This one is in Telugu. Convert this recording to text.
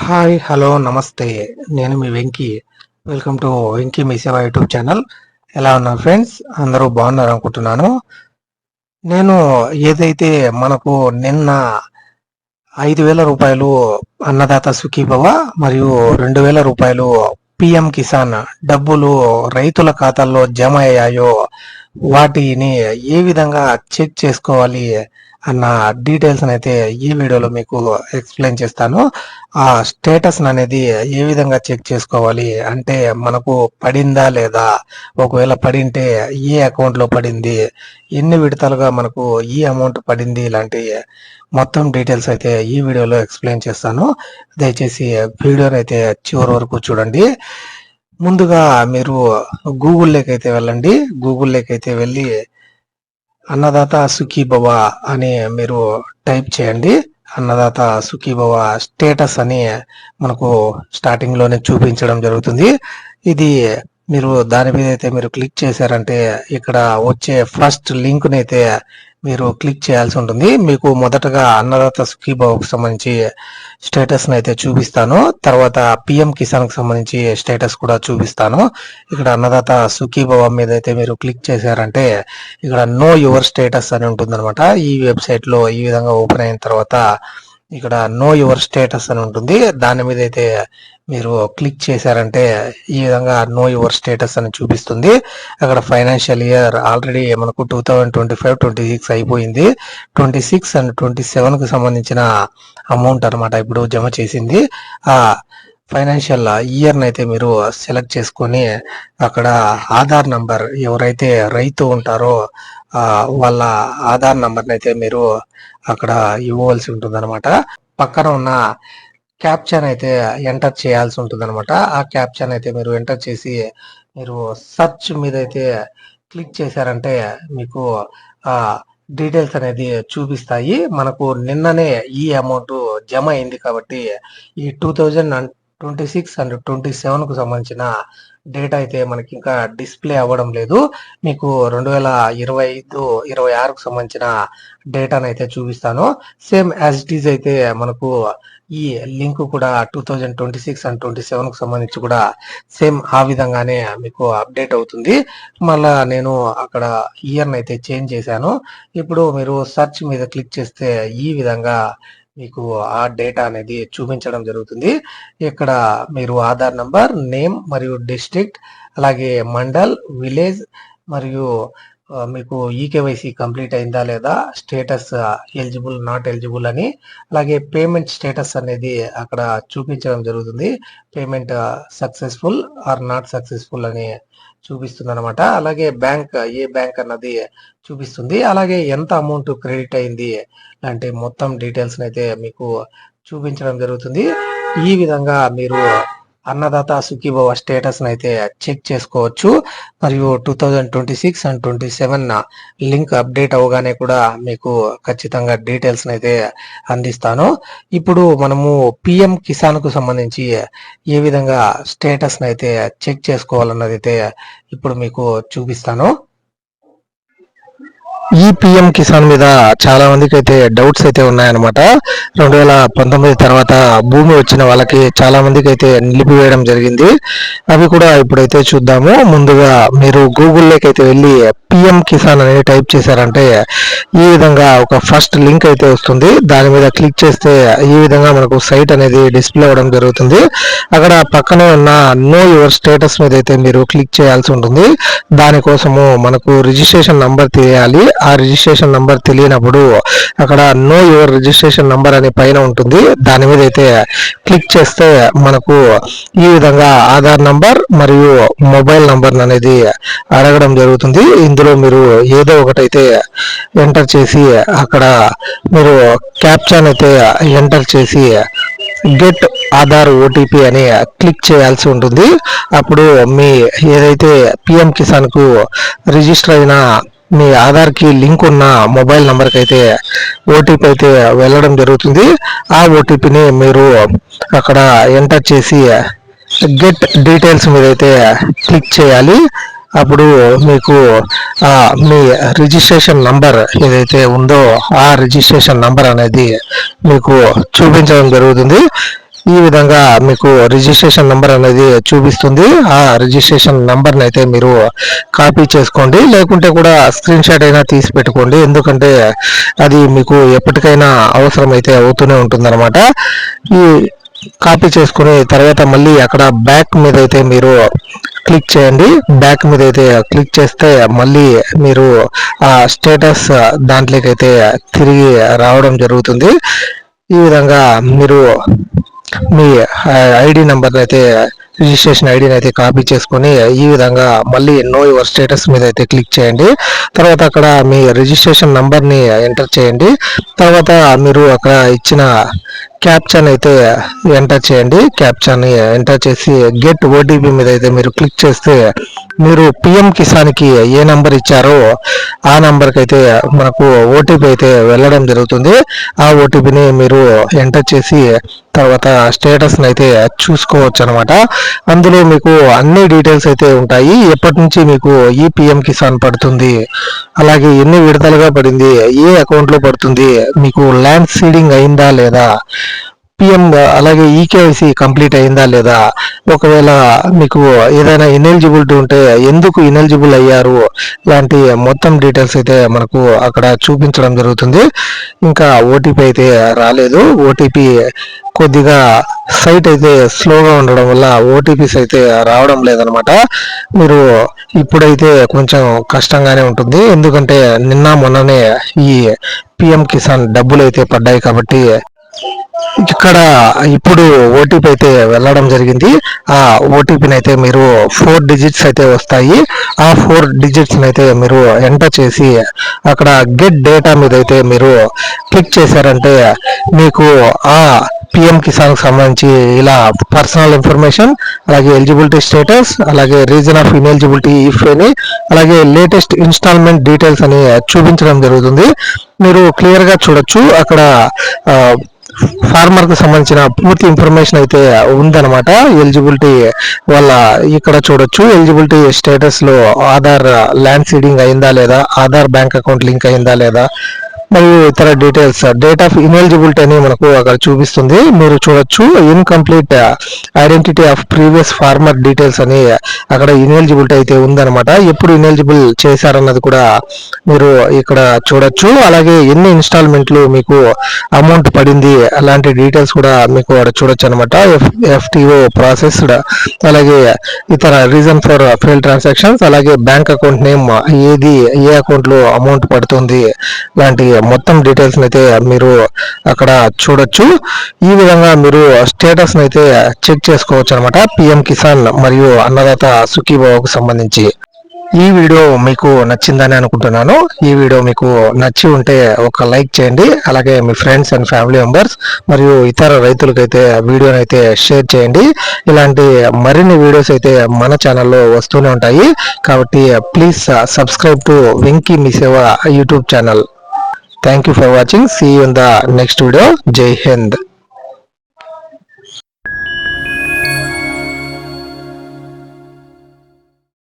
హాయ్, హలో, నమస్తే. నేను మీ వెంకీ. వెల్కమ్ టు వెంకీ మీ సేవ యూట్యూబ్ ఛానల్. ఎలా ఉన్నారు ఫ్రెండ్స్? అందరూ బాగున్నారు అనుకుంటున్నాను. నేను ఏదైతే మనకు నిన్న 5,000 రూపాయలు అన్నదాత సుఖీభవ మరియు 2,000 రూపాయలు పిఎం కిసాన్ డబ్బులు రైతుల ఖాతాల్లో జమ అయ్యాయో వాటిని ఏ విధంగా చెక్ చేసుకోవాలి అన్న డీటెయిల్స్ అయితే ఈ వీడియోలో మీకు ఎక్స్ప్లెయిన్ చేస్తాను. ఆ స్టేటస్ అనేది ఏ విధంగా చెక్ చేసుకోవాలి అంటే మనకు పడిందా లేదా, ఒకవేళ పడింటే ఏ అకౌంట్ లో పడింది, ఎన్ని విడతలుగా మనకు ఈ అమౌంట్ పడింది, ఇలాంటి మొత్తం డీటెయిల్స్ అయితే ఈ వీడియోలో ఎక్స్ప్లెయిన్ చేస్తాను. దయచేసి వీడియోని అయితే చివరి వరకు చూడండి. ముందుగా మీరు గూగుల్లోకి అయితే వెళ్ళండి. గూగుల్లోకి అయితే వెళ్ళి అన్నదాత సుఖీభవ అని మీరు టైప్ చేయండి. అన్నదాత సుఖీభవ స్టేటస్ అని మనకు స్టార్టింగ్ లోనే చూపించడం జరుగుతుంది. ఇది మీరు దాని మీద అయితే మీరు క్లిక్ చేశారంటే ఇక్కడ వచ్చే ఫస్ట్ లింక్ అయితే మీరు క్లిక్ చేయాల్సి ఉంటుంది. మీకు మొదటగా అన్నదాత సుఖీభవకు సంబంధించి స్టేటస్ అయితే చూపిస్తాను. తర్వాత పిఎం కిసాన్ కి సంబంధించి స్టేటస్ కూడా చూపిస్తాను. ఇక్కడ అన్నదాత సుఖీభవ మీద అయితే మీరు క్లిక్ చేశారంటే ఇక్కడ నో యువర్ స్టేటస్ అని ఉంటుంది అనమాట. ఈ వెబ్సైట్ లో ఈ విధంగా ఓపెన్ అయిన తర్వాత ఇక్కడ నో యువర్ స్టేటస్ అని ఉంటుంది. దాని మీద అయితే మీరు క్లిక్ చేశారంటే ఈ విధంగా నో యువర్ స్టేటస్ అని చూపిస్తుంది. అక్కడ ఫైనాన్షియల్ ఇయర్ ఆల్రెడీ మనకు 2025-26 అయిపోయింది. 26 అండ్ 27 కు సంబంధించిన అమౌంట్ అనమాట ఇప్పుడు జమ చేసింది. ఆ ఫైనాన్షియల్ ఇయర్ అయితే మీరు సెలెక్ట్ చేసుకొని అక్కడ ఆధార్ నంబర్, ఎవరైతే రైతు ఉంటారో వాళ్ళ ఆధార్ నంబర్ అయితే మీరు అక్కడ ఇవ్వవలసి ఉంటుంది అనమాట. పక్కన ఉన్న క్యాప్షన్ అయితే ఎంటర్ చేయాల్సి ఉంటుంది అనమాట. ఆ క్యాప్షన్ అయితే మీరు ఎంటర్ చేసి మీరు సర్చ్ మీద అయితే క్లిక్ చేశారంటే మీకు ఆ డీటెయిల్స్ అనేది చూపిస్తాయి. మనకు నిన్ననే ఈ అమౌంట్ జమ అయింది కాబట్టి ఈ 2026 అండ్ 27 కు సంబంధించిన డేటా అయితే మనకి ఇంకా డిస్ప్లే అవ్వడం లేదు. మీకు 2025-26 కు సంబంధించిన డేటాను అయితే చూపిస్తాను. సేమ్ యాజ్ ఇట్ ఈజ్ అయితే మనకు ఈ లింక్ కూడా 2026 అండ్ 27 కు సంబంధించి కూడా సేమ్ ఆ విధంగానే మీకు అప్డేట్ అవుతుంది. మళ్ళా నేను అక్కడ ఇయర్ అయితే చేంజ్ చేశాను. ఇప్పుడు మీరు సెర్చ్ మీద క్లిక్ చేస్తే ఈ విధంగా మీకు ఆ డేటా అనేది చూపించడం జరుగుతుంది. ఇక్కడ మీరు ఆధార్ నంబర్, నేమ్ మరియు డిస్ట్రిక్ట్, అలాగే మండల్, విలేజ్ మరియు మీకు ఈకేవైసీ కంప్లీట్ అయిందా లేదా, స్టేటస్ ఎలిజిబుల్ నాట్ ఎలిజిబుల్ అని, అలాగే పేమెంట్ స్టేటస్ అనేది అక్కడ చూపించడం జరుగుతుంది. Payment successful or not successful అని చూపిస్తుంది అనమాట. అలాగే బ్యాంక్, ఏ బ్యాంక్ అన్నది చూపిస్తుంది. అలాగే ఎంత అమౌంట్ క్రెడిట్ అయింది అంటే మొత్తం డీటెయిల్స్ అయితే మీకు చూపించడం జరుగుతుంది. ఈ విధంగా మీరు అన్నదాత సుఖీభవ స్టేటస్ అయితే చెక్ చేసుకోవచ్చు. మరియు 2026 అండ్ 27 లింక్ అప్డేట్ అవగానే కూడా మీకు ఖచ్చితంగా డీటెయిల్స్ అయితే అందిస్తాను. ఇప్పుడు మనము పిఎం కిసాన్ కు సంబంధించి ఏ విధంగా స్టేటస్ అయితే చెక్ చేసుకోవాలన్నది అయితే ఇప్పుడు మీకు చూపిస్తాను. ఈ పిఎం కిసాన్ మీద చాలా మందికి అయితే డౌట్స్ అయితే ఉన్నాయన్నమాట. 2019 తర్వాత భూమి వచ్చిన వాళ్ళకి చాలా మందికి అయితే నిలిపివేయడం జరిగింది. అవి కూడా ఇప్పుడైతే చూద్దాము. ముందుగా మీరు గూగుల్లోకి అయితే వెళ్ళి పిఎం కిసాన్ అని టైప్ చేశారంటే ఈ విధంగా ఒక ఫస్ట్ లింక్ అయితే వస్తుంది. దాని మీద క్లిక్ చేస్తే ఈ విధంగా మనకు సైట్ అనేది డిస్ప్లే అవ్వడం జరుగుతుంది. అక్కడ పక్కనే ఉన్న నో యువర్ స్టేటస్ మీద అయితే మీరు క్లిక్ చేయాల్సి ఉంటుంది. దానికోసము మనకు రిజిస్ట్రేషన్ నంబర్ తెలియాలి. ఆ రిజిస్ట్రేషన్ నంబర్ తెలియనప్పుడు అక్కడ నో యువర్ రిజిస్ట్రేషన్ నంబర్ అని పైన ఉంటుంది. దాని మీద అయితే క్లిక్ చేస్తే మనకు ఈ విధంగా ఆధార్ నంబర్ మరియు మొబైల్ నంబర్ అనేది అడగడం జరుగుతుంది. ఇందులో మీరు ఏదో ఒకటైతే ఎంటర్ చేసి అక్కడ మీరు క్యాప్చాన్ అయితే ఎంటర్ చేసి గెట్ ఆధార్ ఓటీపీ అని క్లిక్ చేయాల్సి ఉంటుంది. అప్పుడు మీ ఏదైతే పిఎం కిసాన్ కు రిజిస్టర్ అయిన మీ ఆధార్ కి లింక్ ఉన్న మొబైల్ నంబర్కి అయితే ఓటీపీ అయితే వెళ్ళడం జరుగుతుంది. ఆ ఓటీపీని మీరు అక్కడ ఎంటర్ చేసి గెట్ డీటెయిల్స్ మీద అయితే క్లిక్ చేయాలి. అప్పుడు మీకు మీ రిజిస్ట్రేషన్ నంబర్ ఏదైతే ఉందో ఆ రిజిస్ట్రేషన్ నంబర్ అనేది మీకు చూపించడం జరుగుతుంది. ఈ విధంగా మీకు రిజిస్ట్రేషన్ నంబర్ అనేది చూపిస్తుంది. ఆ రిజిస్ట్రేషన్ నంబర్ని అయితే మీరు కాపీ చేసుకోండి, లేకుంటే కూడా స్క్రీన్ షాట్ అయినా తీసి పెట్టుకోండి. ఎందుకంటే అది మీకు ఎప్పటికైనా అవసరం అయితే అవుతూనే ఉంటుందన్నమాట. ఈ కాపీ చేసుకుని తర్వాత మళ్ళీ అక్కడ బ్యాక్ మీద అయితే మీరు క్లిక్ చేయండి. బ్యాక్ మీద అయితే క్లిక్ చేస్తే మళ్ళీ మీరు ఆ స్టేటస్ దాంట్లోకి అయితే తిరిగి రావడం జరుగుతుంది. ఈ విధంగా మీరు మీ ఐడి నెంబర్ అయితే రిజిస్ట్రేషన్ ఐడిని అయితే కాపీ చేసుకొని ఈ విధంగా మళ్ళీ నో యువర్ స్టేటస్ మీద అయితే క్లిక్ చేయండి. తర్వాత అక్కడ మీ రిజిస్ట్రేషన్ నంబర్ని ఎంటర్ చేయండి. తర్వాత మీరు అక్కడ ఇచ్చిన క్యాప్చాని అయితే ఎంటర్ చేయండి. క్యాప్చాని ఎంటర్ చేసి గెట్ ఓటీపీ మీద అయితే మీరు క్లిక్ చేస్తే మీరు పిఎం కిసాన్కి ఏ నెంబర్ ఇచ్చారో ఆ నెంబర్కి అయితే మనకు ఓటీపీ అయితే వెళ్ళడం జరుగుతుంది. ఆ ఓటీపీని మీరు ఎంటర్ చేసి తర్వాత స్టేటస్ని అయితే చూసుకోవచ్చు అనమాట. అందులో మీకు అన్ని డీటెయిల్స్ అయితే ఉంటాయి. ఎప్పటి నుంచి మీకు ఈ పిఎం కిసాన్ పడుతుంది, అలాగే ఎన్ని విడతలుగా పడింది, ఏ అకౌంట్లో పడుతుంది, మీకు ల్యాండ్ సీడింగ్ అయిందా లేదా, పిఎం అలాగే ఈకేవైసీ కంప్లీట్ అయిందా లేదా, ఒకవేళ మీకు ఏదైనా ఇనెలిజిబిలిటీ ఉంటే ఎందుకు ఇనెలిజిబుల్ అయ్యారు, ఇలాంటి మొత్తం డీటెయిల్స్ అయితే మనకు అక్కడ చూపించడం జరుగుతుంది. ఇంకా ఓటీపీ అయితే రాలేదు. ఓటీపీ కొద్దిగా సైట్ అయితే స్లోగా ఉండడం వల్ల ఓటీపీస్ అయితే రావడం లేదనమాట. మీరు ఇప్పుడైతే కొంచెం కష్టంగానే ఉంటుంది, ఎందుకంటే నిన్న మొన్ననే ఈ పిఎం కిసాన్ డబ్బులు అయితే పడ్డాయి కాబట్టి ఇక్కడ ఇప్పుడు ఓటీపీ అయితే వెళ్ళడం జరిగింది. ఆ ఓటీపీని అయితే మీరు 4 డిజిట్స్ అయితే వస్తాయి. ఆ 4 డిజిట్స్ అయితే మీరు ఎంటర్ చేసి అక్కడ గెట్ డేటా మీద అయితే మీరు క్లిక్ చేశారంటే మీకు ఆ పిఎం కిసాన్ సంబంధించి ఇలా పర్సనల్ ఇన్ఫర్మేషన్, అలాగే ఎలిజిబిలిటీ స్టేటస్, అలాగే రీజన్ ఆఫ్ ఇన్ఎలిజిబిలిటీ ఇఫ్ అని, అలాగే లేటెస్ట్ ఇన్స్టాల్మెంట్ డీటెయిల్స్ అని చూపించడం జరుగుతుంది. మీరు క్లియర్గా చూడొచ్చు. అక్కడ ఫార్మర్ కి సంబంధించిన పూర్తి ఇన్ఫర్మేషన్ అయితే ఉందన్నమాట. ఎలిజిబిలిటీ వల్ల ఇక్కడ చూడొచ్చు. ఎలిజిబిలిటీ స్టేటస్ లో ఆధార్ ల్యాండ్ సీడింగ్ అయిందా లేదా, ఆధార్ బ్యాంక్ అకౌంట్ లింక్ అయిందా లేదా, మరియు ఇతర డీటెయిల్స్, డేట్ ఆఫ్ ఇన్ఎలిజిబిలిటీ అని మనకు అక్కడ చూపిస్తుంది. మీరు చూడొచ్చు. Incomplete identity of previous farmer details అని అక్కడ ఇన్ఎలిజిబిలిటీ అయితే ఉందన్నమాట. ఎప్పుడు ఇన్ఎలిజిబుల్ చేశారన్నది కూడా మీరు ఇక్కడ చూడొచ్చు. అలాగే ఎన్ని ఇన్స్టాల్మెంట్లు మీకు అమౌంట్ పడింది అలాంటి డీటెయిల్స్ కూడా మీకు అక్కడ చూడొచ్చు అనమాట. ఎఫ్టిఓ ప్రాసెస్డ్, అలాగే ఇతర రీజన్ ఫర్ ఫెయిల్ ట్రాన్సాక్షన్స్, అలాగే బ్యాంక్ అకౌంట్ నేమ్, ఏది ఏ అకౌంట్ లో అమౌంట్ పడుతుంది, లాంటి మొత్తం డీటెయిల్స్ అయితే మీరు అక్కడ చూడొచ్చు. ఈ విధంగా మీరు స్టేటస్ అయితే చెక్ చేసుకోవచ్చు అనమాట, పిఎం కిసాన్ మరియు అన్నదాత సుఖీభావకు సంబంధించి. ఈ వీడియో మీకు నచ్చిందని అనుకుంటున్నాను. ఈ వీడియో మీకు నచ్చి ఉంటే ఒక లైక్ చేయండి. అలాగే మీ ఫ్రెండ్స్ అండ్ ఫ్యామిలీ మెంబర్స్ మరియు ఇతర రైతులకైతే వీడియోని అయితే షేర్ చేయండి. ఇలాంటి మరిన్ని వీడియోస్ అయితే మన ఛానల్లో వస్తూనే ఉంటాయి. కాబట్టి ప్లీజ్ సబ్స్క్రైబ్ టు వెంకీ మీ సేవ YouTube channel. Thank you for watching. See you in the next video. Jai Hind.